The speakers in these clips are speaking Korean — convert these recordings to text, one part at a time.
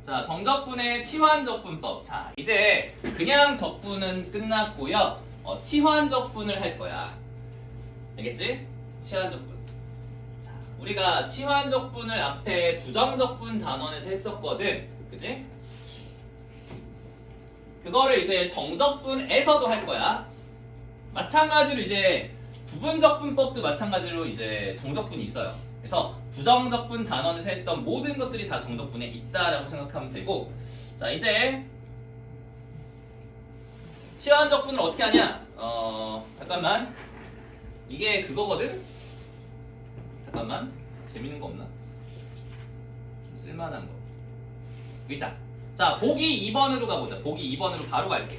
자, 정적분의 치환적분법. 자, 이제 그냥 적분은 끝났고요. 치환적분을 할 거야. 알겠지? 치환적분. 자, 우리가 치환적분을 앞에 부정적분 단원에서 했었거든. 그지? 그거를 이제 정적분에서도 할 거야. 마찬가지로 이제 부분적분법도 마찬가지로 이제 정적분이 있어요. 그래서 부정적분 단원에서 했던 모든 것들이 다 정적분에 있다라고 생각하면 되고, 자 이제 치환적분을 어떻게 하냐? 잠깐만, 이게 그거거든. 잠깐만, 재밌는 거 없나? 좀 쓸만한 거. 여기 있다. 자, 보기 2번으로 가보자. 보기 2번으로 바로 갈게.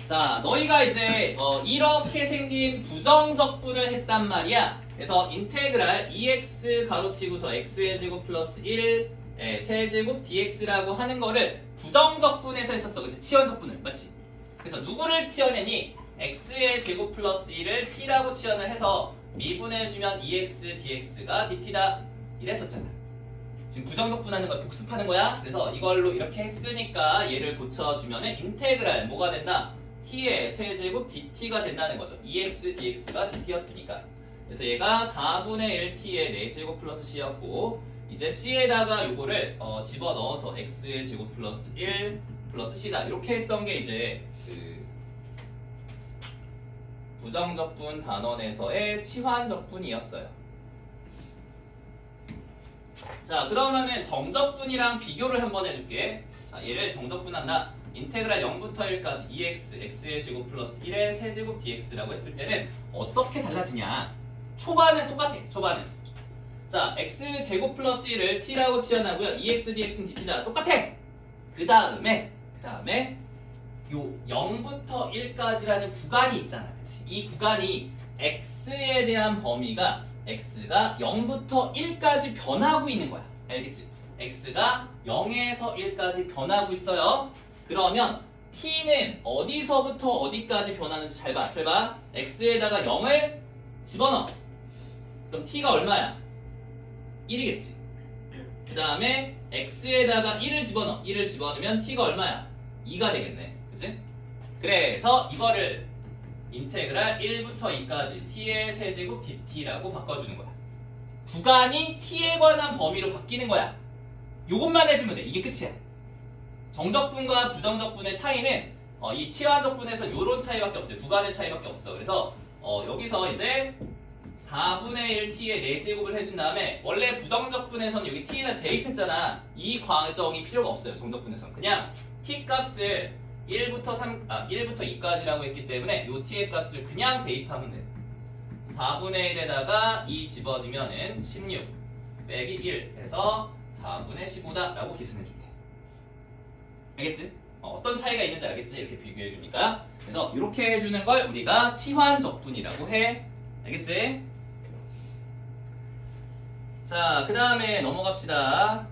자, 너희가 이제 이렇게 생긴 부정적분을 했단 말이야. 그래서 인테그랄 2x 가로치고서 x의 제곱 플러스 1 세제곱 dx라고 하는 거를 부정적분에서 했었어. 그치? 치환적분을. 맞지? 그래서 누구를 치환했니? x의 제곱 플러스 1을 t라고 치환을 해서 미분해주면 2x dx가 dt다. 이랬었잖아. 지금 부정적분 하는 걸 복습하는 거야. 그래서 이걸로 이렇게 했으니까 얘를 고쳐주면은 인테그랄 뭐가 된다? t의 세제곱 dt가 된다는 거죠. 2x dx가 dt였으니까. 그래서 얘가 4분의 1t의 4제곱 플러스 c였고, 이제 c에다가 요거를 집어넣어서 x의 제곱 플러스 1 플러스 c다. 이렇게 했던 게 이제 그 부정적분 단원에서의 치환적분이었어요. 자, 그러면은 정적분이랑 비교를 한번 해줄게. 자, 얘를 정적분한다. 인테그랄 0부터 1까지 2x, x의 제곱 플러스 1의 세제곱 dx라고 했을 때는 어떻게 달라지냐? 초반은 똑같아. 초반은. 자, x 제곱 플러스 1을 t라고 치환하고요. 2x dx는 dt다. 똑같아. 그 다음에 요 0부터 1까지라는 구간이 있잖아. 그치? 이 구간이 x에 대한 범위가 x가 0부터 1까지 변하고 있는 거야. 알겠지? x가 0에서 1까지 변하고 있어요. 그러면 t는 어디서부터 어디까지 변하는지 잘 봐. 잘 봐. x에다가 0을 집어넣어. 그럼 t가 얼마야? 1이겠지. 그 다음에 x에다가 1을 집어넣어. 1을 집어넣으면 t가 얼마야? 2가 되겠네. 그치? 그래서 이거를 인테그랄 1부터 2까지 t의 세제곱 dt라고 바꿔주는 거야. 구간이 t에 관한 범위로 바뀌는 거야. 요것만 해주면 돼. 이게 끝이야. 정적분과 부정적분의 차이는 이 치환적분에서 요런 차이밖에 없어요. 구간의 차이밖에 없어. 그래서 여기서 이제 4분의 1t의 4제곱을 해준 다음에, 원래 부정적분에서는 여기 t에다 대입했잖아. 이 과정이 필요가 없어요. 정적분에서는 그냥 t 값을 1부터 2까지라고 했기 때문에 요 t의 값을 그냥 대입하면 돼. 4분의 1에다가 2 집어넣으면은 16 빼기 1 해서 4분의 15다 라고 계산해주면 돼. 알겠지? 어떤 차이가 있는지 알겠지? 이렇게 비교해주니까. 그래서 이렇게 해주는 걸 우리가 치환적분이라고 해. 알겠지? 자, 그 다음에 넘어갑시다.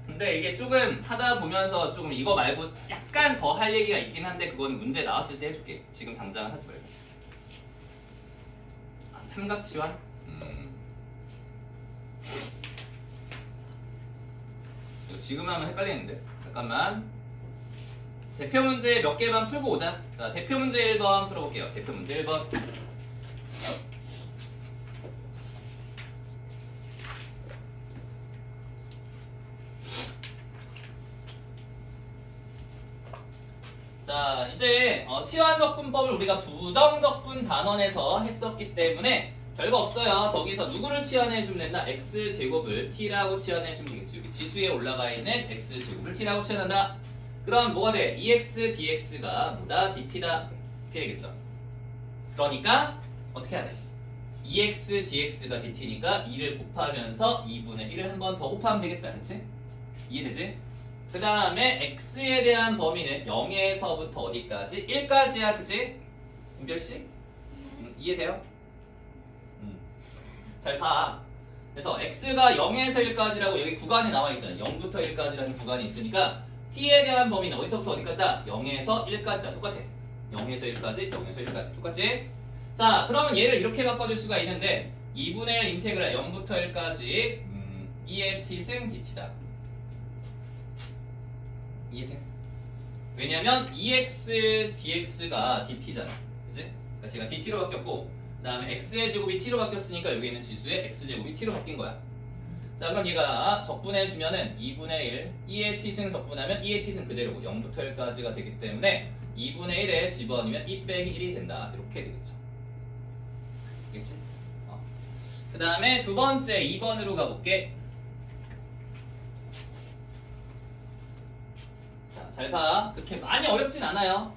근데 이게 조금 하다 보면서 조금 이거 말고 약간 더 할 얘기가 있긴 한데, 그거는 문제 나왔을 때 해줄게. 지금 당장 하지 말고. 삼각치환? 이거 지금 하면 헷갈리는데. 잠깐만. 대표 문제 몇 개만 풀고 오자. 자, 대표 문제 1번 풀어볼게요. 대표 문제 1번. 자, 이제 치환적분법을 우리가 부정적분 단원에서 했었기 때문에 별거 없어요. 저기서 누구를 치환해주면 된다? x제곱을 t라고 치환해주면 되겠지. 여기 지수에 올라가 있는 x제곱을 t라고 치환한다. 그럼 뭐가 돼? 2x dx가 뭐다? dt다. 이렇게 되겠죠. 그러니까 어떻게 해야 돼? 2x dx가 dt니까 2를 곱하면서 2분의 1을 한 번 더 곱하면 되겠다. 그렇지? 이해되지? 그 다음에 x에 대한 범위는 0에서부터 어디까지? 1까지야. 그치? 은별씨? 이해돼요? 잘 봐. 그래서 x가 0에서 1까지라고 여기 구간이 나와 있잖아요. 0부터 1까지라는 구간이 있으니까 t에 대한 범위는 어디서부터 어디까지다? 0에서 1까지다. 똑같아. 0에서 1까지, 0에서 1까지. 똑같지? 자, 그러면 얘를 이렇게 바꿔줄 수가 있는데, 2분의 1 인테그랄 0부터 1까지 2의 t승 dt다. 이해돼? 왜냐면 2x dx가 dt잖아. 그치? 그러니까 제가 dt로 바뀌었고 그 다음에 x의 제곱이 t로 바뀌었으니까 여기 있는 지수의 x제곱이 t로 바뀐 거야. 자, 그럼 얘가 적분해주면은 2분의 1 2의 t승 적분하면 2의 t승 그대로고 0부터 1까지가 되기 때문에 2분의 1에 집어넣으면 2 빼기 1이 된다. 이렇게 되겠죠. 알겠지? 그 다음에 두 번째 2번으로 가볼게. 자, 잘 봐. 그렇게 많이 어렵진 않아요.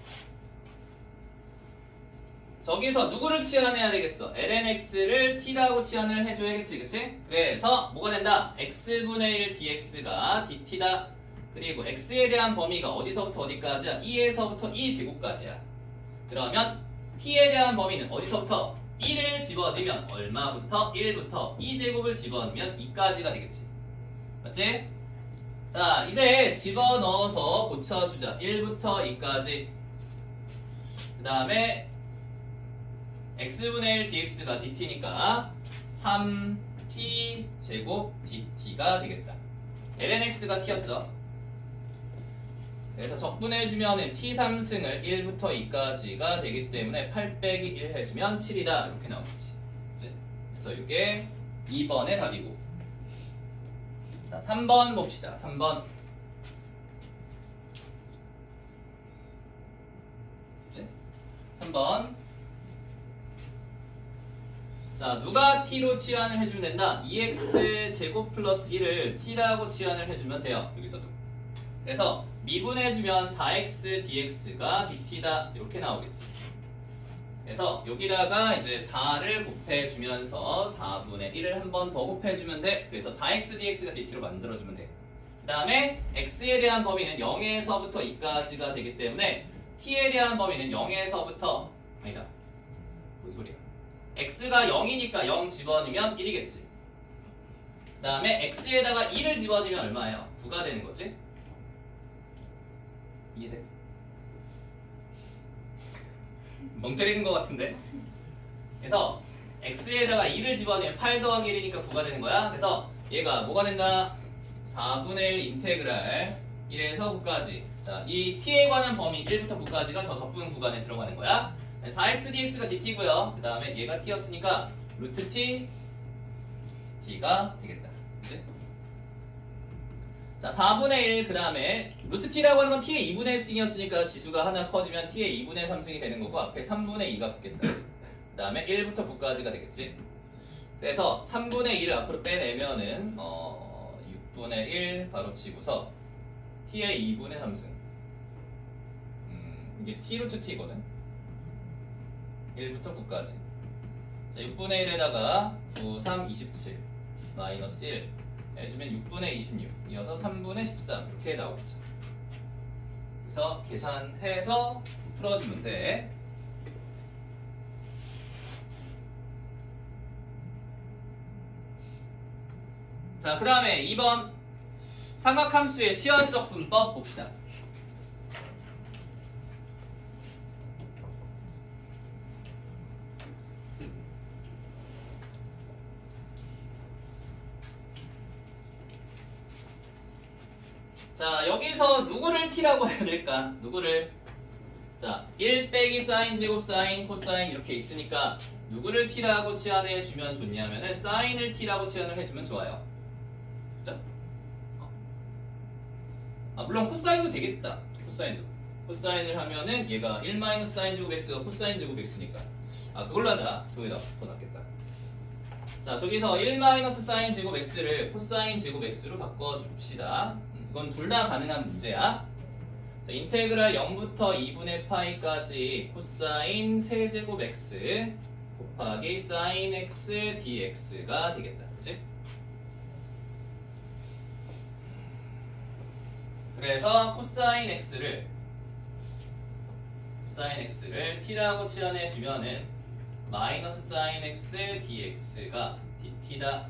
저기서 누구를 치환해야 되겠어? lnx를 t라고 치환을 해줘야겠지, 그치? 그래서 뭐가 된다? x분의 1 dx가 dt다. 그리고 x에 대한 범위가 어디서부터 어디까지야? 2에서부터 2제곱까지야. 그러면 t에 대한 범위는 어디서부터? 1을 집어넣으면 얼마부터? 1부터 2제곱을 집어넣으면 2까지가 되겠지. 맞지? 자, 이제 집어넣어서 고쳐주자. 1부터 2까지. 그 다음에 x분의 1 dx가 dt니까 3t 제곱 dt가 되겠다. lnx가 t였죠. 그래서 적분해주면 t3승을 1부터 2까지가 되기 때문에 8 빼기 1 해주면 7이다. 이렇게 나오겠지. 그치? 그래서 이게 2번의 답이고. 자, 3번 봅시다. 3번. 그치? 3번. 자, 누가 t로 치환을 해주면 된다? 2x 제곱 플러스 1을 t라고 치환을 해주면 돼요. 여기서도. 그래서 미분해주면 4x dx가 dt다. 이렇게 나오겠지. 그래서 여기다가 이제 4를 곱해주면서 4분의 1을 한 번 더 곱해주면 돼. 그래서 4x dx가 dt로 만들어주면 돼. 그 다음에 x에 대한 범위는 0에서부터 2까지가 되기 때문에 t에 대한 범위는 0에서부터 아니다. 뭔 소리야. x가 0이니까 0 집어넣으면 1이겠지. 그 다음에 x에다가 2를 집어넣으면 얼마예요? 9가 되는 거지. 이해돼? 멍 때리는 것 같은데? 그래서 x에다가 2를 집어넣으면 8 더하기 1이니까 9가 되는 거야. 그래서 얘가 뭐가 된다? 4분의 1 인테그랄 1에서 9까지. 자, 이 t에 관한 범위 1부터 9까지가 저 적분 구간에 들어가는 거야. 4x dx가 dt고요. 그 다음에 얘가 t였으니까 루트 t t가 되겠다. 그치? 자, 4분의 1 그 다음에 루트 t라고 하는 건 t의 2분의 1승이었으니까 지수가 하나 커지면 t의 2분의 3승이 되는 거고 앞에 3분의 2가 붙겠다. 그 다음에 1부터 9까지가 되겠지. 그래서 3분의 2를 앞으로 빼내면은 6분의 1 바로 치고서 t의 2분의 3승. 이게 t 루트 t거든. 1부터 9까지. 자, 6분의 1에다가 9, 3, 27 마이너스 1 해주면 6분의 26 이어서 3분의 13 이렇게 나오겠죠. 그래서 계산해서 풀어주면 돼. 자, 그 다음에 2번 삼각함수의 치환적 분법 봅시다. 자, 여기서 누구를 t라고 해야 될까? 누구를? 자, 1 빼기 사인 제곱 사인 코사인 이렇게 있으니까 누구를 t라고 치환해 주면 좋냐면은 사인을 t라고 치환을 해주면 좋아요. 그죠? 물론 코사인도 되겠다. 코사인도. 코사인을 하면은 얘가 1 마이너스 사인 제곱 x가 코사인 제곱 x니까. 그걸로 하자. 저기다 더 낫겠다. 자, 저기서 1 마이너스 사인 제곱 x를 코사인 제곱 x로 바꿔줍시다. 이건 둘 다 가능한 문제야. 자, 인테그랄 0부터 2분의 파이까지 코사인 세제곱 x 곱하기 사인 x dx가 되겠다. 그치? 그래서 코사인 x를 t라고 치환해 주면은 마이너스 사인 x dx가 dt다.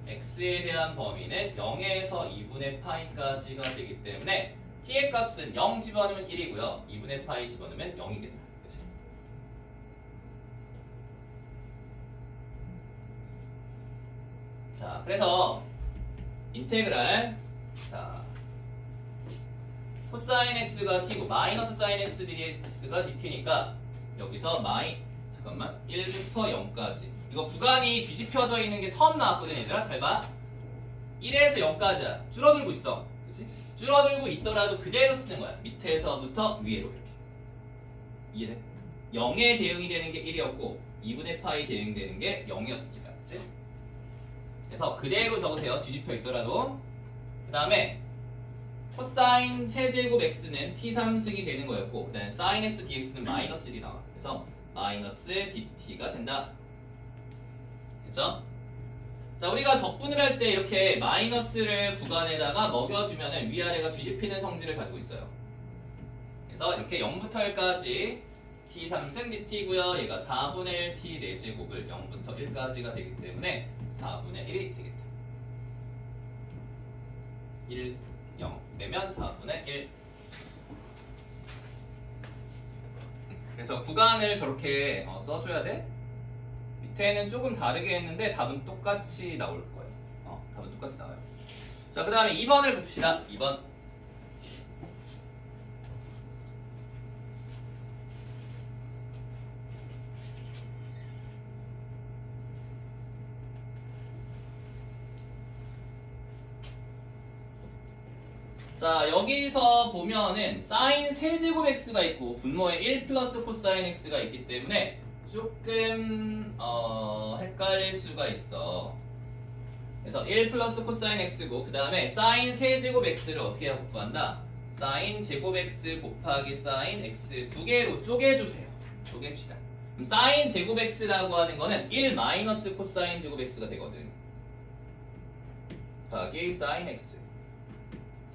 x에 대한 범위는 0에서 2분의 파이까지가 되기 때문에 t의 값은 0 집어넣으면 1이고요. 2분의 파이 집어넣으면 0이겠다. 그치? 자, 그래서 인테그랄 자 코사인 x가 t고 마이너스 사인 x dx가 dt니까 여기서 잠깐만 1부터 0까지 이거 구간이 뒤집혀져 있는 게 처음 나왔거든 얘들아. 잘 봐. 1에서 0까지야. 줄어들고 있어. 그치? 줄어들고 있더라도 그대로 쓰는 거야. 밑에서부터 위로 이렇게. 이해돼? 0에 대응이 되는 게 1이었고 2분의 파이 대응되는 게 0이었으니까. 그치? 그래서 그대로 적으세요. 뒤집혀 있더라도. 그 다음에 코사인 세제곱 x는 t3승이 되는 거였고 그 다음에 사인 x dx는 마이너스 1이 나와. 그래서 마이너스 dt가 된다. 됐죠? 자, 우리가 적분을 할 때 이렇게 마이너스를 구간에다가 먹여주면 위아래가 뒤집히는 성질을 가지고 있어요. 그래서 이렇게 0부터 1까지 t3승 dt고요. 얘가 4분의 1 t 4제곱을 0부터 1까지가 되기 때문에 4분의 1이 되겠다. 1, 0 내면 4분의 1. 그래서 구간을 저렇게 써줘야 돼. 밑에는 조금 다르게 했는데 답은 똑같이 나올 거예요. 답은 똑같이 나와요. 자, 그 다음에 2번을 봅시다. 2번. 자, 여기서 보면은 사인 세제곱 x가 있고 분모에 1 플러스 코사인 x가 있기 때문에 조금 헷갈릴 수가 있어. 그래서 1 플러스 코사인 x고 그 다음에 사인 세제곱 x를 어떻게 하고 구한다? 사인 제곱 x 곱하기 사인 x 두 개로 쪼개주세요. 쪼갭시다. 그럼 사인 제곱 x라고 하는 거는 1 마이너스 코사인 제곱 x가 되거든. 곱하기 사인 x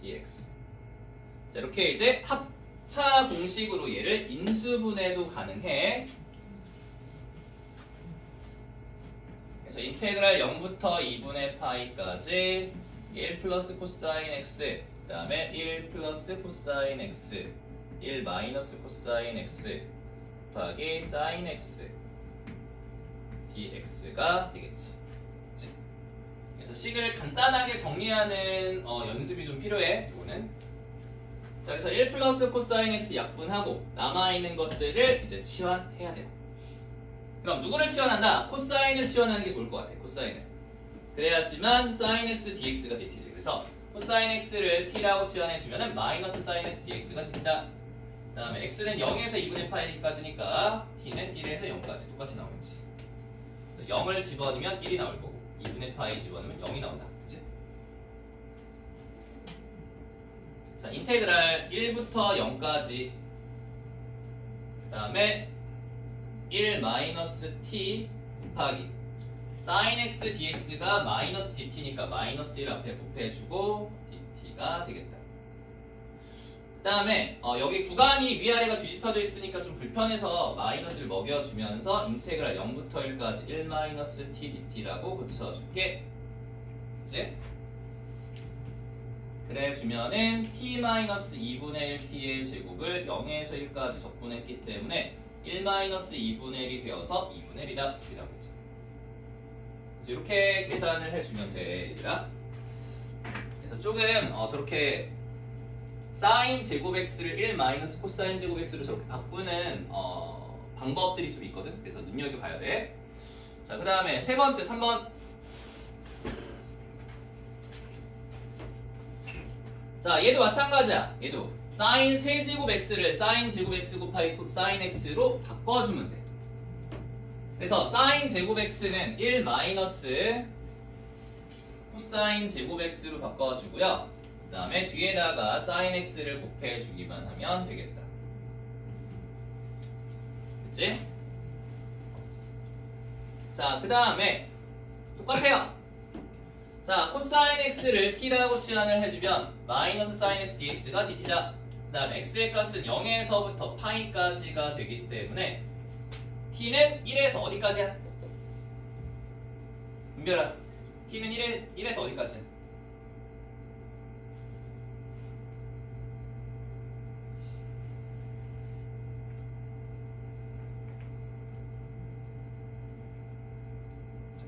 dx. 자, 이렇게 이제 합차 공식으로 얘를 인수분해도 가능해. 그래서 인테그랄 0부터 2분의 파이까지 1 플러스 코사인 x 그 다음에 1 플러스 코사인 x 1 마이너스 코사인 x 곱하기 사인 x dx가 되겠지. 그치? 그래서 식을 간단하게 정리하는 연습이 좀 필요해. 이거는. 자, 그래서 1 플러스 코사인 x 약분하고 남아있는 것들을 이제 치환해야 돼요. 그럼 누구를 치환한다? 코사인을 치환하는 게 좋을 것 같아. 코사인을. 그래야지만 사인 x dx가 dt지. 그래서 코사인 x를 t라고 치환해주면 마이너스 사인 x dx가 된다. 그 다음에 x는 0에서 2분의 파이까지니까 t는 1에서 0까지 똑같이 나오겠지. 그래서 0을 집어넣으면 1이 나올 거고 2분의 파이 집어넣으면 0이 나온다. 그치? 자, 인테그랄 1부터 0까지 그 다음에 1 마이너스 t 곱하기 사인 x dx가 마이너스 dt니까 마이너스 1 앞에 곱해주고 dt가 되겠다. 그 다음에 여기 구간이 위아래가 뒤집혀져 있으니까 좀 불편해서 마이너스를 먹여주면서 인테그랄 0부터 1까지 1 마이너스 t dt라고 고쳐줄게. 그치? 그래 주면은 t 마이너스 2분의 1t의 제곱을 0에서 1까지 적분했기 때문에 1 마이너스 2분의 1이 되어서 2분의 1이다. 이렇게 나오겠죠. 그래서 이렇게 계산을 해주면 돼, 얘들아. 그래서 조금 저렇게 사인 제곱 x를 1 마이너스 코사인 제곱 x로 저렇게 바꾸는 방법들이 좀 있거든. 그래서 눈여겨봐야 돼. 자, 그 다음에 세 번째 3번. 자, 얘도 마찬가지야. 얘도 사인 세제곱 x를 사인 제곱 x 곱하기 사인 x로 바꿔주면 돼. 그래서 사인 제곱 x는 1 마이너스 코사인 제곱 x로 바꿔주고요. 그 다음에 뒤에다가 사인 x를 곱해주기만 하면 되겠다. 그치? 자, 그 다음에 똑같아요. 자, 코사인 x를 t라고 치환을 해주면 마이너스 사인 x dx가 dt다. 그 다음에 x의 값은 0에서부터 파이까지가 되기 때문에 t는 1에서 어디까지야? 은별아, t는 1에서 어디까지야?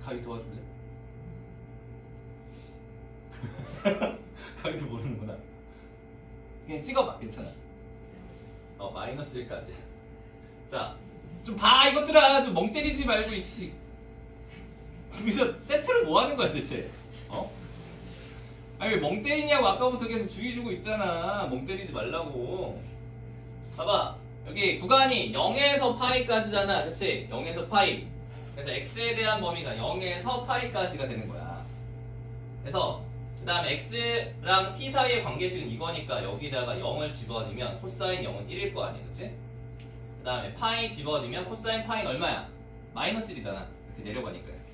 가위 도와줄래? 가위도 모르는구나. 그냥 찍어봐, 괜찮아. 마이너스 1까지. 자, 좀 봐, 이것들아. 좀 멍 때리지 말고, 이씨. 여기서 세트를 뭐 하는 거야, 대체? 아니, 왜 멍 때리냐고 아까부터 계속 주의 주고 있잖아. 멍 때리지 말라고. 봐봐. 여기 구간이 0에서 파이까지잖아. 그치? 0에서 파이. 그래서 x에 대한 범위가 0에서 파이까지가 되는 거야. 그래서 그 다음에 x랑 t 사이의 관계식은 이거니까 여기다가 0을 집어넣으면 코사인 0은 1일 거 아니야. 그치? 그 다음에 파이 집어넣으면 코사인 파이는 얼마야? 마이너스 1이잖아. 이렇게 내려가니까 이렇게.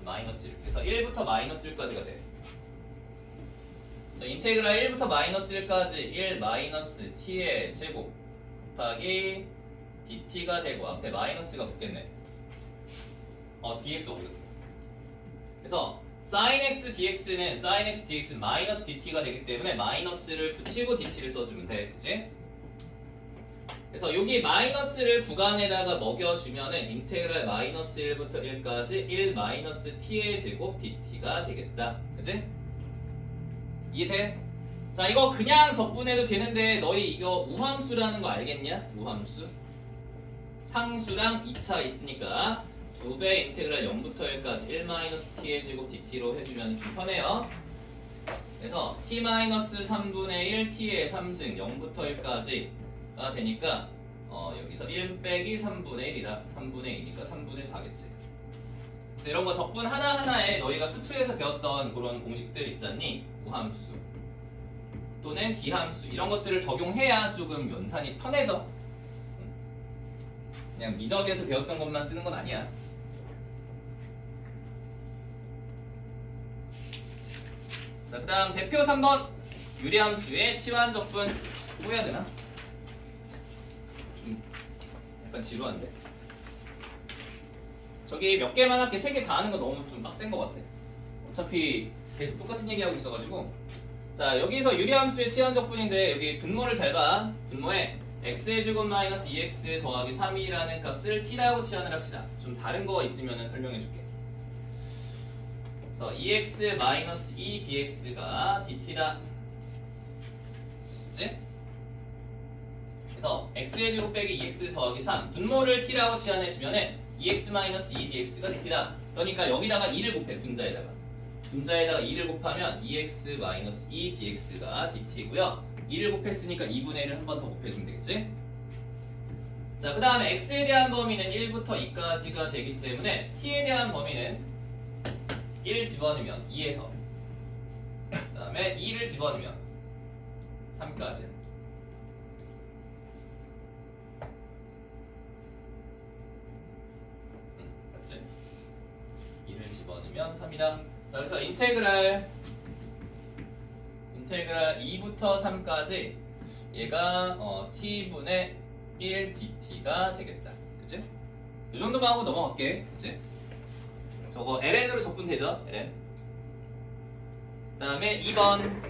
마이너스 1. 그래서 1부터 마이너스 1까지가 돼. 그래서 인테그랄 1부터 마이너스 1까지 1 마이너스 t의 제곱 곱하기 dt가 되고 앞에 마이너스가 붙겠네. dx가 오겠어. 그래서 sin x dx는 sin x dx는 마이너스 dt가 되기 때문에 마이너스를 붙이고 dt를 써주면 돼. 그치? 그래서 여기 마이너스를 구간에다가 먹여주면은 인테그랄 마이너스 1부터 1까지 1 마이너스 t의 제곱 dt가 되겠다. 그치? 이해돼? 자, 이거 그냥 적분해도 되는데 너희 이거 우함수라는 거 알겠냐? 우함수. 상수랑 2차 있으니까 2배 인테그랄 0부터 1까지 1-t의 제곱 dt로 해주면 좀 편해요. 그래서 t-3분의 1 t의 3승 0부터 1까지가 되니까 여기서 1 빼기 3분의 1이다. 3분의 2니까 3분의 4겠지. 그래서 이런 거 적분 하나하나에 너희가 수투에서 배웠던 그런 공식들 있잖니? 우함수 또는 기함수 이런 것들을 적용해야 조금 연산이 편해져. 그냥 미적에서 배웠던 것만 쓰는 건 아니야. 자, 그 다음 대표 3번 유리함수의 치환적분 또 해야 되나? 좀 약간 지루한데? 저기 몇 개만 할게. 3개 다 하는 거 너무 좀 빡센 것 같아. 어차피 계속 똑같은 얘기하고 있어가지고. 자, 여기서 유리함수의 치환적분인데 여기 분모를 잘 봐. 분모에 x의 제곱 마이너스 2x 더하기 3이라는 값을 t라고 치환을 합시다. 좀 다른 거 있으면 설명해 줄게. 그래서 2x 마이너스 2 dx가 dt다. 그치? 그래서 x의 제곱 빼기 2x 더하기 3 분모를 t라고 치환해주면은 2x 마이너스 2 dx가 dt다. 그러니까 여기다가 2를 곱해. 분자에다가 2를 곱하면 2x 마이너스 2 dx가 dt고요. 2를 곱했으니까 2분의 1을 한 번 더 곱해주면 되겠지? 자, 그 다음에 x에 대한 범위는 1부터 2까지가 되기 때문에 t에 대한 범위는 1 집어넣으면 2에서 그 다음에 2를 집어넣으면 3까지. 맞지? 2를 집어넣으면 3이다. 자, 그래서 인테그랄 2부터 3까지 얘가 t분의 1 dt가 되겠다. 그치? 이 정도만 하고 넘어갈게. 그치? 저거 ln으로 적분되죠? ln. 그 다음에 2번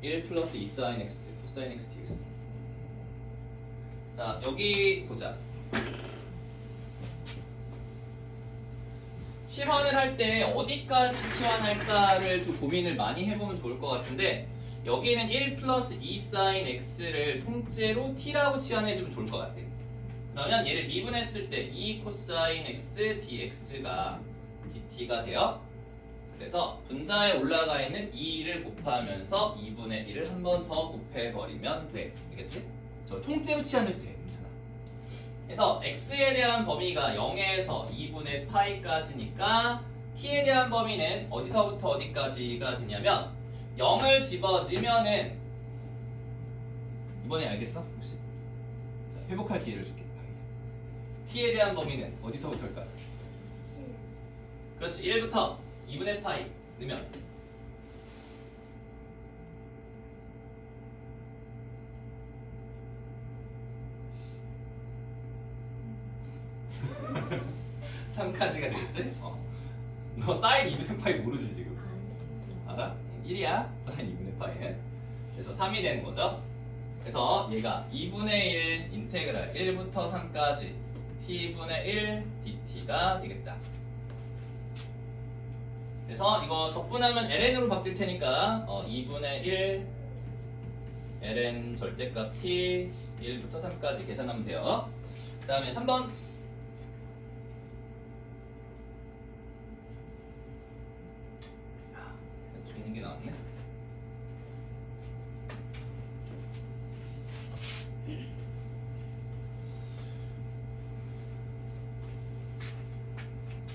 (1 플러스 2 sin x 코사인 x dx). 자, 여기 보자. 치환을 할 때 어디까지 치환할까를 좀 고민을 많이 해보면 좋을 것 같은데 여기는 1 플러스 2 sin x를 통째로 t라고 치환해주면 좋을 것 같아. 그러면 얘를 미분했을 때 2 코사인 x dx가 dt가 돼요. 그래서 분자에 올라가 있는 2를 곱하면서 2분의 1을 한 번 더 곱해버리면 돼. 알겠지? 저 통째로 치환해도 돼. 괜찮아. 그래서 x에 대한 범위가 0에서 2분의 파이까지니까 t에 대한 범위는 어디서부터 어디까지가 되냐면 0을 집어넣으면은 이번에 알겠어? 혹시? 자, 회복할 기회를 줄게. t에 대한 범위는 어디서부터일까? 그렇지. 1부터 2분의 파이 넣으면 (3까지가) 되겠지? 너 사인 2분의 파이 모르지 지금? 알아? 1이야 사인 2분의 파이는. 그래서 3이 되는 거죠. 그래서 얘가 2분의 1 인테그랄 1부터 3까지 t분의 1 dt가 되겠다. 그래서 이거 적분하면 ln으로 바뀔 테니까 2분의 1 ln 절대값 t 1부터 3까지 계산하면 돼요. 그 다음에 3번 좋은 게 나왔네.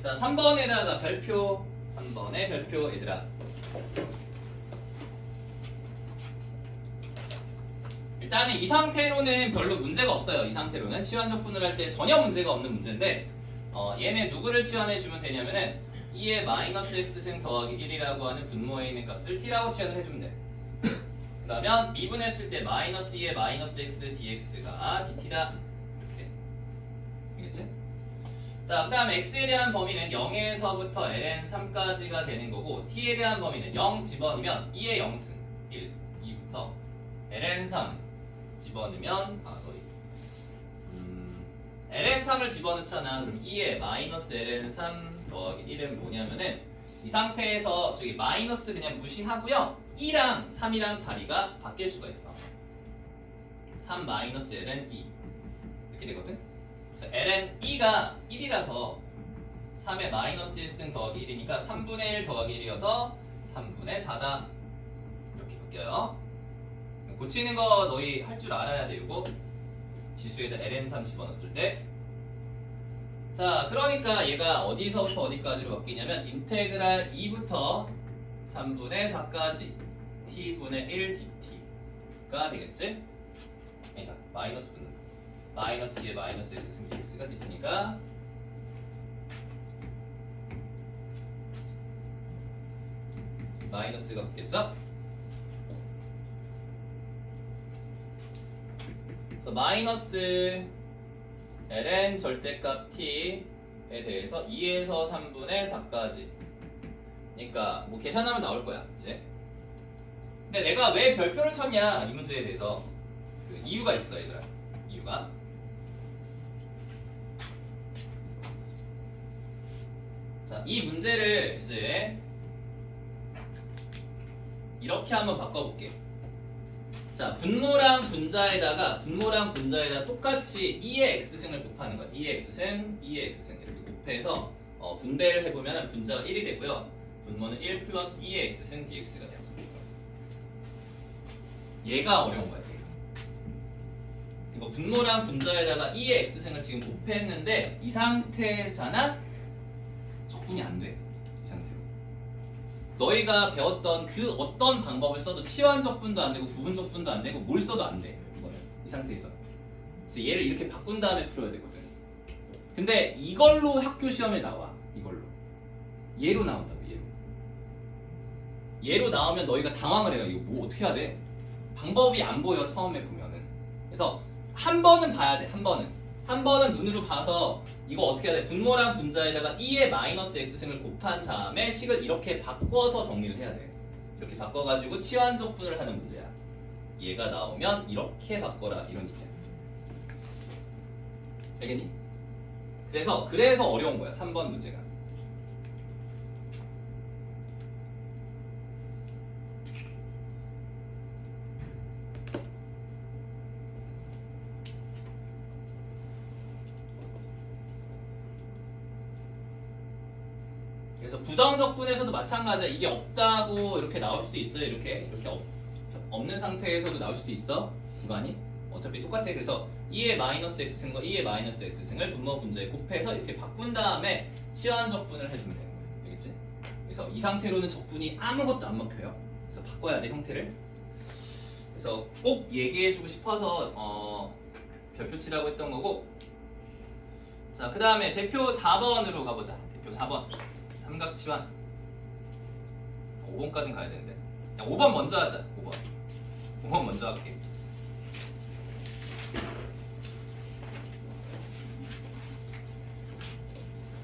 자, 3번에다가 별표, 3번의 별표 얘들아. 일단은 이 상태로는 별로 문제가 없어요. 이 상태로는 치환적분을 할 때 전혀 문제가 없는 문제인데 얘네 누구를 치환해주면 되냐면은 2의 마이너스 x승 더하기 1이라고 하는 분모에 있는 값을 t라고 치환을 해주면 돼. 그러면 미분했을 때 마이너스 2의 마이너스 x dx가 dt다. 이렇게. 알겠지? 자, 그 다음에 x에 대한 범위는 0에서부터 ln3까지가 되는 거고 t에 대한 범위는 0 집어넣으면 2의 0승 1, 2부터 ln3 집어넣으면 ln3을 집어넣잖아. 그럼 2의 마이너스 ln3 더하기 1은 뭐냐면은 이 상태에서 저기 마이너스 그냥 무시하고요 2랑 3이랑 자리가 바뀔 수가 있어. 3 마이너스 ln 2 이렇게 되거든. 그래서 ln 2가 1이라서 3의 마이너스 1승 더하기 1이니까 3분의 1 더하기 1이어서 3분의 4다. 이렇게 바뀌어요. 고치는 거 너희 할 줄 알아야 돼. 이거 지수에다 ln3 집어넣었을 때. 자, 그러니까 얘가 어디서부터 어디까지로 바뀌냐면 인테그랄 2부터 3분의 4까지 t분의 1 dt가 되겠지? 아니다, 마이너스 붙는다. 마이너스 2의 마이너스 x승 dx가 dt니까 마이너스가 붙겠죠? 그래서 마이너스 ln 절대값 t에 대해서 2에서 3분의 4까지. 그러니까 뭐 계산하면 나올 거야, 이제. 근데 내가 왜 별표를 쳤냐 이 문제에 대해서 그 이유가 있어, 얘들아. 이유가. 자, 이 문제를 이제 이렇게 한번 바꿔볼게. 자, 분모랑 분자에다가 똑같이 2의 x승을 곱하는 거야. 2의 x승, 2의 x승 이렇게 곱해서 분배를 해보면 분자가 1이 되고요. 분모는 1 플러스 2의 x승 dx가 돼요. 얘가 어려운 거야. 이거 분모랑 분자에다가 2의 x승을 지금 곱했는데 이 상태잖아? 적분이 안 돼. 이 상태로. 너희가 배웠던 그 어떤 방법을 써도 치환적분도 안 되고 부분적분도 안 되고 뭘 써도 안 돼. 이거는 이 상태에서. 그래서 얘를 이렇게 바꾼 다음에 풀어야 되거든. 근데 이걸로 학교 시험에 나와. 이걸로. 얘로 나온다고. 얘로 나오면 너희가 당황을 해요. 이거 뭐 어떻게 해야 돼? 방법이 안 보여, 처음에 보면은. 그래서 한 번은 봐야 돼. 한 번은 눈으로 봐서 이거 어떻게 해야 돼? 분모랑 분자에다가 2의 마이너스 x승을 곱한 다음에 식을 이렇게 바꿔서 정리를 해야 돼. 이렇게 바꿔가지고 치환적분을 하는 문제야. 얘가 나오면 이렇게 바꿔라, 이런 얘기야. 알겠니? 그래서 어려운 거야, 3번 문제가. 그래서 부정적분에서도 마찬가지야. 이게 없다고 이렇게 나올 수도 있어요. 이렇게 없는 상태에서도 나올 수도 있어. 구간이 어차피 똑같아. 그래서 2의 마이너스 x승과 2의 마이너스 x승을 분모 분자에 곱해서 이렇게 바꾼 다음에 치환적분을 해주면 되는 거야. 알겠지? 그래서 이 상태로는 적분이 아무것도 안 먹혀요. 그래서 바꿔야 돼, 형태를. 그래서 꼭 얘기해주고 싶어서 별표치라고 했던 거고. 자, 그 다음에 대표 4번으로 가보자. 대표 4번. 삼각치환. 5번까지는 가야 되는데. 야, 5번 먼저 하자. 5번 먼저 할게.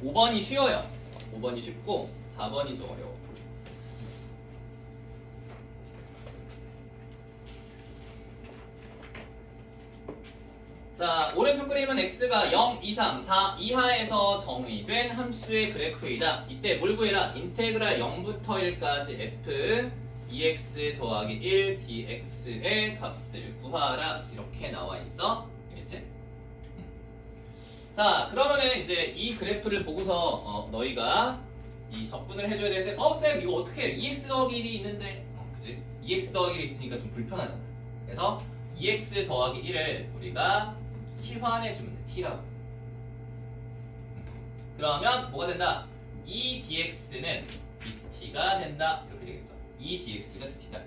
(5번이) 쉬워요. 5번이 쉽고 4번이 좀 어려워. 자, 자, 오른쪽 그림은 x가 0 이상 4 이하에서 정의된 함수의 그래프이다. 이때 뭘 구해라? 인테그랄 0부터 1까지 f 2x 더하기 1 dx의 값을 구하라. 이렇게 나와 있어. 알겠지? 자, 그러면은 이제 이 그래프를 보고서 너희가 이 적분을 해줘야 되는데 쌤 이거 어떻게 해? 2x 더하기 1이 있는데 그치? 2x 더하기 1이 있으니까 좀 불편하잖아. 그래서 2x 더하기 1을 우리가 치환해주면 돼. t라고. 그러면 뭐가 된다? 2dx는 dt가 된다. 이렇게 되겠죠. 2dx가 dt다.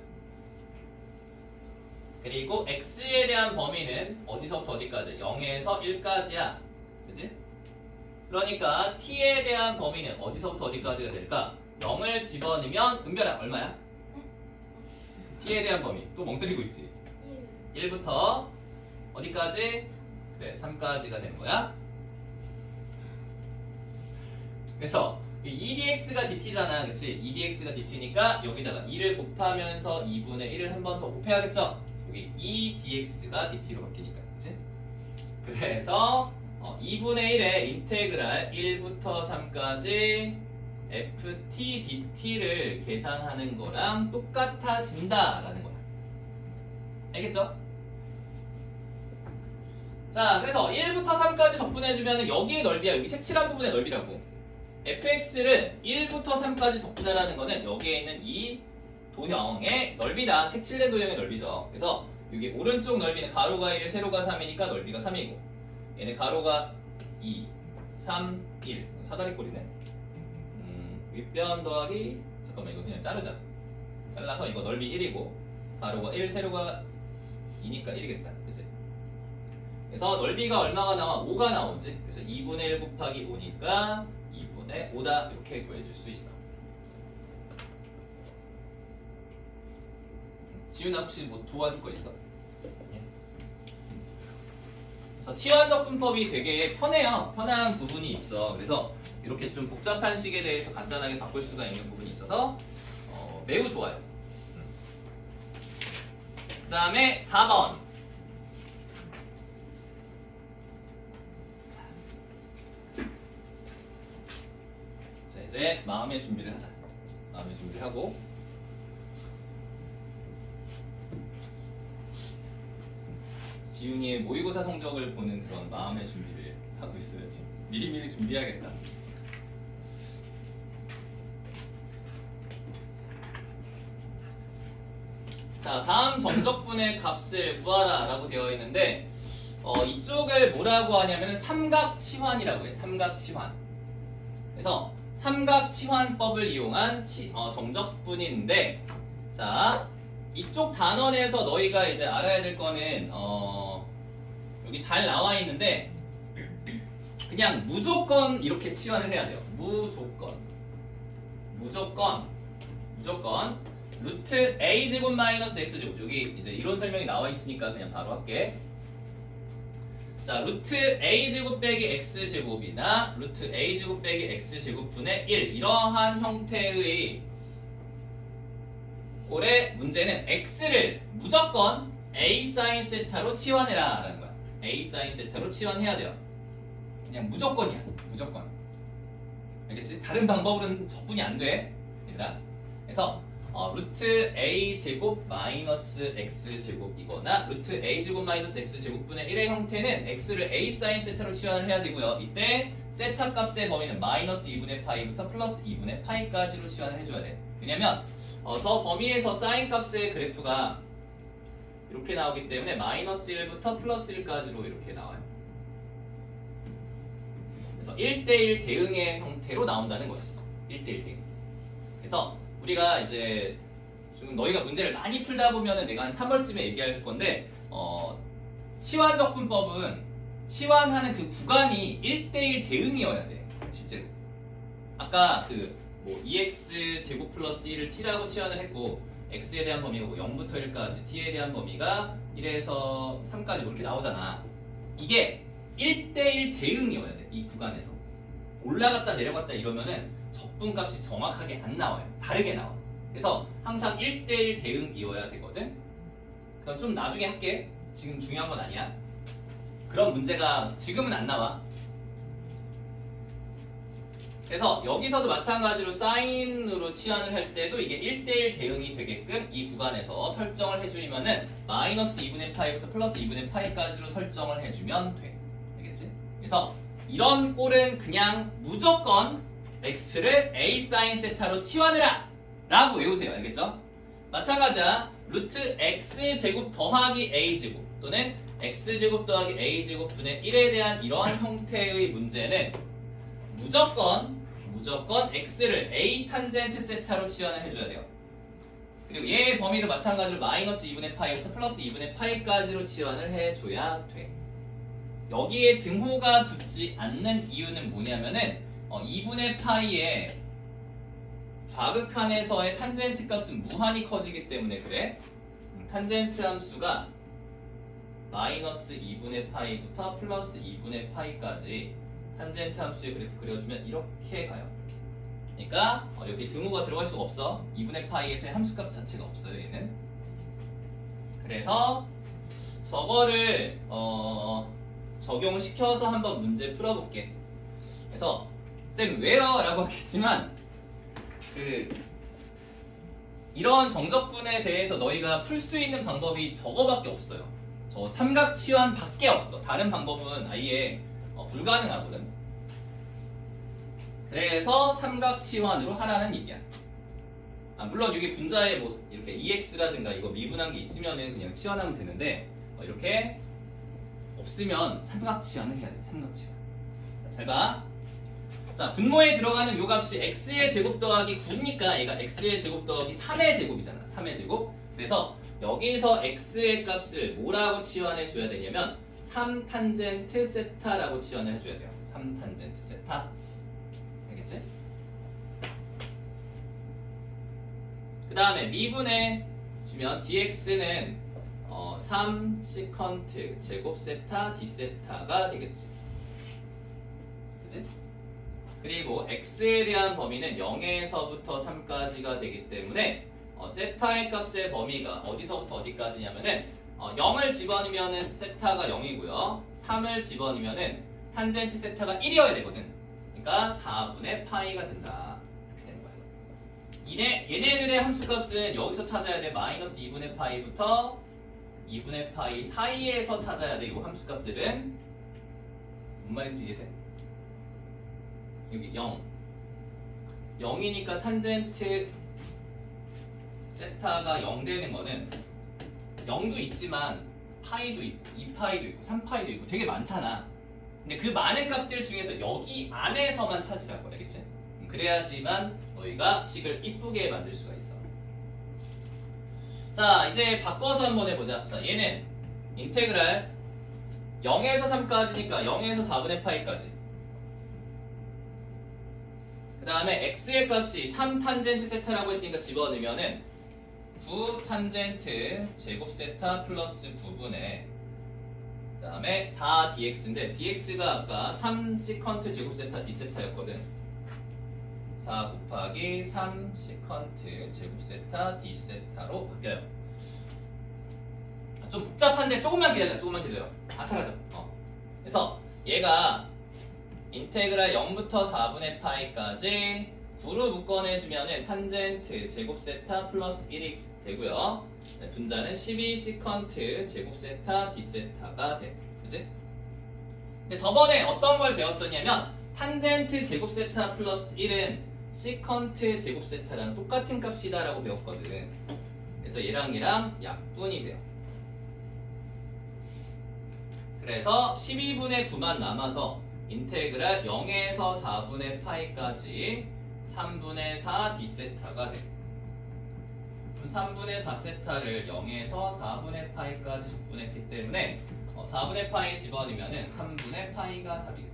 그리고 x에 대한 범위는 어디서부터 어디까지? 0에서 1까지야. 그치? 그러니까 t에 대한 범위는 어디서부터 어디까지가 될까? 0을 집어넣으면 은별아 얼마야? t에 대한 범위 또 멍 때리고 있지? 1부터 어디까지? 그래 3까지가 되는 거야. 그래서 2dx가 dt잖아. 그치? 2dx가 dt니까 여기다가 2를 곱하면서 2분의 1을 한 번 더 곱해야겠죠? 여기 2dx가 dt로 바뀌니까. 그치? 그래서 2분의 1의 인테그랄 1부터 3까지 ft dt를 계산하는 거랑 똑같아진다라는 거야. 알겠죠? 자, 그래서 1부터 3까지 적분해주면 여기의 넓이야. 여기 색칠한 부분의 넓이라고. fx를 1부터 3까지 적분하라는 거는 여기에 있는 이 도형의 넓이다. 색칠된 도형의 넓이죠. 그래서 여기 오른쪽 넓이는 가로가 1, 세로가 3이니까 넓이가 3이고 얘는 가로가 2, 3, 1 사다리꼴이네. 윗변 더하기 잠깐만 이거 그냥 자르자. 잘라서 이거 넓이 1이고 가로가 1, 세로가 2니까 1이겠다. 그치? 그래서 넓이가 얼마가 나와? 5가 나오지. 그래서 2분의 1 곱하기 5니까 2분의 5다. 이렇게 구해줄 수 있어. 지훈아 혹시 뭐 도와줄 거 있어? 그래서 치환적분법이 되게 편해요. 편한 부분이 있어. 그래서 이렇게 좀 복잡한 식에 대해서 간단하게 바꿀 수가 있는 부분이 있어서 매우 좋아요. 그 다음에 4번. 자, 이제 마음의 준비를 하자. 마음의 준비를 하고 지훈이의 모의고사 성적을 보는 그런 마음의 준비를 하고 있어야지. 미리미리 준비해야겠다. 자, 다음 정적분의 값을 구하라 라고 되어 있는데 이쪽을 뭐라고 하냐면 삼각치환이라고 해요. 삼각치환. 그래서 삼각치환법을 이용한 정적분인데 자, 이쪽 단원에서 너희가 이제 알아야 될 거는 여기 잘 나와 있는데 그냥 무조건 이렇게 치환을 해야 돼요. 무조건 루트 a제곱 마이너스 x제곱. 여기 이제 이론 설명이 나와 있으니까 그냥 바로 할게. 자, 루트 a제곱 빼기 x제곱이나 루트 a제곱 빼기 x제곱분의 1 이러한 형태의 올해 문제는 x를 무조건 a sin 세타로 치환해라 라는 거야. a sin 세타로 치환해야 돼요. 그냥 무조건이야. 무조건. 알겠지? 다른 방법으로는 적분이 안 돼. 얘들아. 그래서 루트 a 제곱 마이너스 x 제곱이거나 루트 a 제곱 마이너스 x 제곱분의 1의 형태는 x를 a sin 세타로 치환을 해야 되고요. 이때 세타 값의 범위는 마이너스 2분의 파이부터 플러스 2분의 파이까지로 치환을 해줘야 돼. 왜냐면 저 범위에서 sin 값의 그래프가 이렇게 나오기 때문에 마이너스 1부터 플러스 1까지로 이렇게 나와요. 그래서 1대1 대응의 형태로 나온다는 거지. 1대1 대응. 그래서 우리가 이제 좀 너희가 문제를 많이 풀다 보면은 내가 한 3월쯤에 얘기할 건데 치환적분법은 치환하는 그 구간이 1대1 대응이어야 돼. 실제로. 아까 뭐 2x 제곱 플러스 1을 t라고 치환을 했고 x에 대한 범위가 뭐 0부터 1까지 t에 대한 범위가 1에서 3까지 뭐 이렇게 나오잖아. 이게 1대1 대응이어야 돼. 이 구간에서. 올라갔다 내려갔다 이러면은 적분값이 정확하게 안 나와요. 다르게 나와. 그래서 항상 1대1 대응이어야 되거든. 그럼 좀 나중에 할게. 지금 중요한 건 아니야. 그런 문제가 지금은 안 나와. 그래서 여기서도 마찬가지로 사인으로 치환을 할 때도 이게 1대1 대응이 되게끔 이 구간에서 설정을 해주면은 마이너스 2분의 파이부터 플러스 2분의 파이까지로 설정을 해주면 돼. 알겠지? 그래서 이런 꼴은 그냥 무조건 x를 a 사인 세타로 치환해라! 라고 외우세요. 알겠죠? 마찬가지야. 루트 x제곱 더하기 a제곱 또는 x제곱 더하기 a제곱 분의 1에 대한 이러한 형태의 문제는 무조건 x를 a 탄젠트 세타로 치환을 해줘야 돼요. 그리고 얘의 범위도 마찬가지로 마이너스 2분의 파이부터 플러스 2분의 파이까지로 치환을 해줘야 돼. 여기에 등호가 붙지 않는 이유는 뭐냐면은 2분의 파이의 좌극한에서의 탄젠트 값은 무한히 커지기 때문에 그래. 탄젠트 함수가 마이너스 2분의 파이부터 플러스 2분의 파이까지 탄젠트 함수의 그래프 그려주면 이렇게 가요. 이렇게. 그러니까 여기 등호가 들어갈 수가 없어. 2분의 파이에서의 함수값 자체가 없어요. 얘는. 그래서 저거를 적용을 시켜서 한번 문제 풀어볼게. 그래서 쌤 왜요? 라고 하겠지만 이런 정적분에 대해서 너희가 풀 수 있는 방법이 저거밖에 없어요. 저 삼각치환 밖에 없어. 다른 방법은 아예 불가능하거든. 그래서 삼각치환으로 하라는 얘기야. 물론 여기 분자에 뭐 이렇게 EX라든가 이거 미분한 게 있으면은 그냥 치환하면 되는데 이렇게 없으면 삼각치환을 해야 돼. 삼각치환. 잘 봐. 자, 분모에 들어가는 요 값이 x의 제곱 더하기 9니까 얘가 x의 제곱 더하기 3의 제곱이잖아. 3의 제곱. 그래서 여기서 x의 값을 뭐라고 치환해 줘야 되냐면 3탄젠트 세타라고 치환을 해줘야 돼요. 3탄젠트 세타. 알겠지? 그 다음에 미분해 주면 dx는 3 시컨트 제곱 세타 d 세타가 되겠지. 그치? 그리고 x에 대한 범위는 0에서부터 3까지가 되기 때문에 세타의 값의 범위가 어디서부터 어디까지냐면은 0을 집어넣으면은 세타가 0이고요. 3을 집어넣으면은 탄젠트 세타가 1이어야 되거든. 그러니까 4분의 파이가 된다. 이렇게 되는 거야. 얘네들의 함수값은 여기서 찾아야 돼. 마이너스 2분의 파이부터 2분의 파이 사이에서 찾아야 돼. 이 함수값들은 뭔 말인지 이해돼? 여기 0 0이니까 탄젠트 세타가 0 되는 거는 0도 있지만 파이도 있고 2파이도 있고 3파이도 있고 되게 많잖아. 근데 그 많은 값들 중에서 여기 안에서만 찾으라고. 알겠지? 그래야지만 너희가 식을 이쁘게 만들 수가 있어. 자, 이제 바꿔서 한번 해보자. 자, 얘는 인테그랄 0에서 3까지니까 0에서 4분의 파이까지. 그 다음에 x의 값이 3탄젠트 세타라고 했으니까 집어넣으면은 9탄젠트 제곱 세타 플러스 9분의 그 다음에 4dx인데 dx가 아까 3 시컨트 제곱 세타 d 세타였거든. 4 곱하기 3 시컨트 제곱 세타 d 세타로 바뀌어요. 좀 복잡한데 조금만 기다려. 사라져. 그래서 얘가 인테그랄 0부터 4분의 파이까지 9로 묶어내주면은 탄젠트 제곱 세타 플러스 1이 되고요. 분자는 12 시컨트 제곱 세타 d 세타가 돼. 그치? 근데 저번에 어떤 걸 배웠었냐면 탄젠트 제곱 세타 플러스 1은 시컨트 제곱 세타랑 똑같은 값이다 라고 배웠거든. 그래서 얘랑 약분이 돼요. 그래서 12분의 9만 남아서 인테그랄 0에서 4분의 파이까지 3분의 4 d 세타가 돼. 그럼 3분의 4 세타를 0에서 4분의 파이까지 적분했기 때문에 4분의 파이 집어넣으면 3분의 파이가 답이겠다.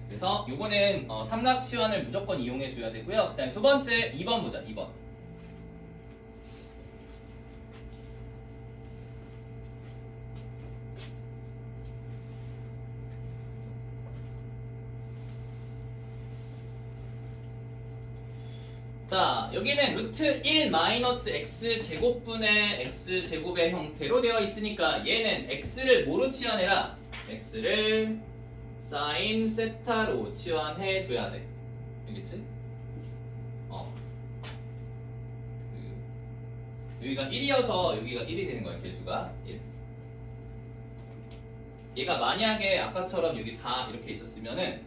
그래서 요거는 삼각치환을 무조건 이용해 줘야 되고요. 그 다음에 두 번째 2번 보자. 2번. 자, 여기는 루트 1 마이너스 x 제곱분의 x 제곱의 형태로 되어 있으니까 얘는 x를 뭐로 치환해라? x를 사인 세타로 치환해 줘야 돼. 알겠지? 여기가 1이어서 여기가 1이 되는 거야. 개수가 1. 얘가 만약에 아까처럼 여기 4 이렇게 있었으면은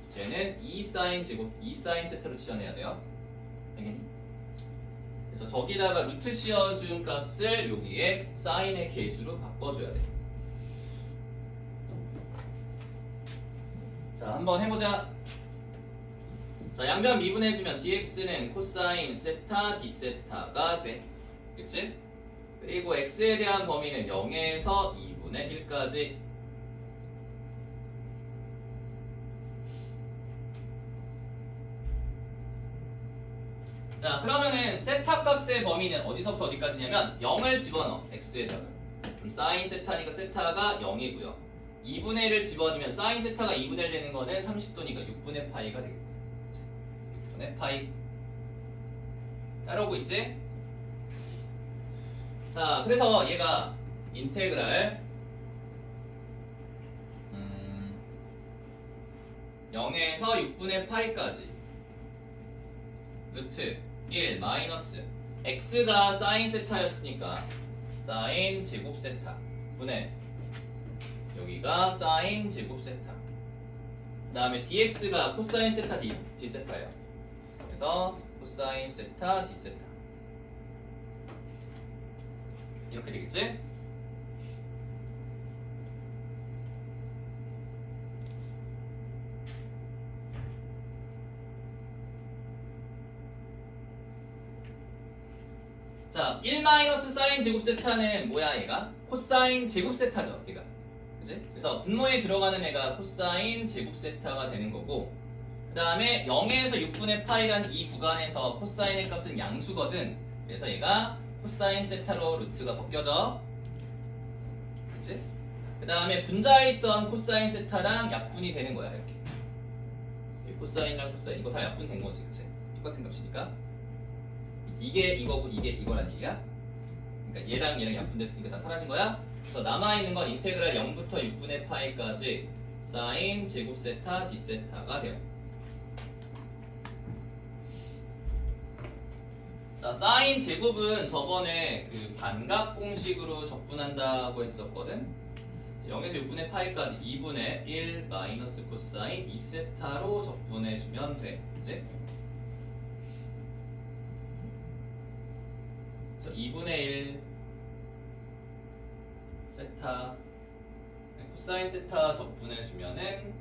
쟤는 2 사인 제곱, 2 사인 세타로 치환해야 돼요. 알겠니? 그래서 저기다가 루트 씌워준 값을 여기에 사인의 개수로 바꿔줘야 돼. 자, 한번 해보자. 자, 양변 미분해주면 dx는 코사인 세타 d세타가 돼. 그치? 그리고 x에 대한 범위는 0에서 2분의 1까지. 자, 그러면은 세타 값의 범위는 어디서부터 어디까지냐면 0을 집어넣어. x에다가. 그럼 사인 세타니까 세타가 0이고요. 2분의 1을 집어넣으면 사인 세타가 2분의 1 되는 거는 30도니까 6분의 파이가 되겠다. 그치? 6분의 파이. 따라오고 있지? 자, 그래서 얘가 인테그랄 0에서 6분의 파이까지 루트 1 마이너스 x가 사인 세타였으니까 사인 제곱 세타 분의 여기가 사인 제곱 세타 그 다음에 dx가 코사인 세타 d세타예요. 그래서 코사인 세타 d세타 이렇게 되겠지? 자, 1 마이너스 사인 제곱 세타는 뭐야 얘가? 코사인 제곱 세타죠 얘가. 그치? 그래서 분모에 들어가는 애가 코사인 제곱 세타가 되는 거고 그 다음에 0에서 6분의 파이란 이 구간에서 코사인의 값은 양수거든. 그래서 얘가 코사인 세타로 루트가 벗겨져. 그치? 그 다음에 분자에 있던 코사인 세타랑 약분이 되는 거야 이렇게. 코사인이랑 코사인 이거 다 약분 된 거지. 그치? 똑같은 값이니까. 이게 이거고 이게 이거란 얘기야. 그러니까 얘랑 얘랑 약분됐으니까 다 사라진 거야. 그래서 남아있는 건 인테그랄 0부터 6분의 파이까지 사인 제곱 세타 d세타가 돼요. 자, 사인 제곱은 저번에 그 반값 공식으로 적분한다고 했었거든. 0에서 6분의 파이까지 2분의 1 마이너스 코사인 2세타로 적분해주면 돼. 그치? 그래서 2분의 1 세타 코사인 세타 적분해주면은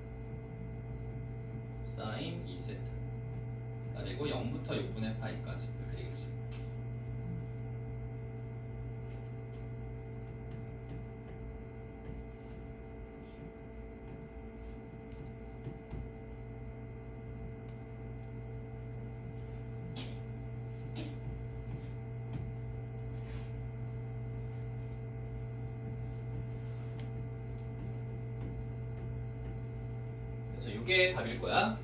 사인 2세타 그리고 0부터 6분의 파이까지 이렇게 되겠지. 그래서 이게 답일 거야.